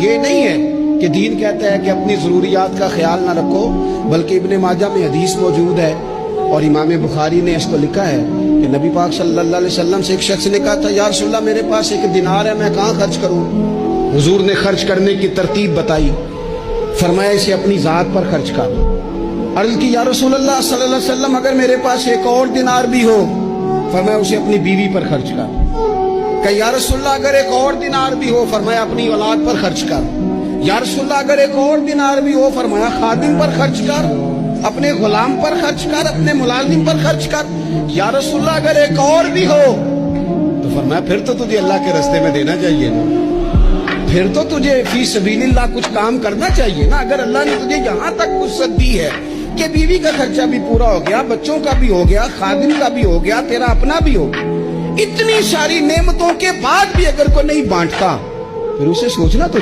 یہ نہیں ہے کہ دین کہتا ہے کہ اپنی ضروریات کا خیال نہ رکھو، بلکہ ابن ماجہ میں حدیث موجود ہے اور امام بخاری نے اس کو لکھا ہے کہ نبی پاک صلی اللہ علیہ وسلم سے ایک شخص نے کہا تھا یا رسول اللہ میرے پاس ایک دینار ہے، میں کہاں خرچ کروں؟ حضور نے خرچ کرنے کی ترتیب بتائی، فرمایا اسے اپنی ذات پر خرچ کر۔ عرض کی یا رسول اللہ صلی اللہ علیہ وسلم اگر میرے پاس ایک اور دینار بھی ہو؟ فرمایا اسے اپنی بیوی پر خرچ کر۔ کہ یا رسول اللہ اگر ایک اور دینار بھی ہو؟ فرمایا اپنی اولاد پر خرچ کر۔ یا رسول اللہ اگر ایک اور دینار بھی ہو؟ فرمایا خادم پر خرچ کر، اپنے غلام پر خرچ کر، اپنے ملازم پر خرچ کر۔ یا رسول اللہ اگر ایک اور بھی ہو؟ تو فرمایا پھر تو تجھے اللہ کے راستے میں دینا چاہیے نا، پھر تو تجھے فی سبیل اللہ کچھ کام کرنا چاہیے نا۔ اگر اللہ نے تجھے یہاں تک وسعت دی ہے کہ بیوی کا خرچہ بھی پورا ہو گیا، بچوں کا بھی ہو گیا، خادم کا بھی ہو گیا، تیرا اپنا بھی ہو گیا، اتنی ساری نعمتوں کے بعد بھی اگر کوئی نہیں بانٹتا، پھر اسے سوچنا تو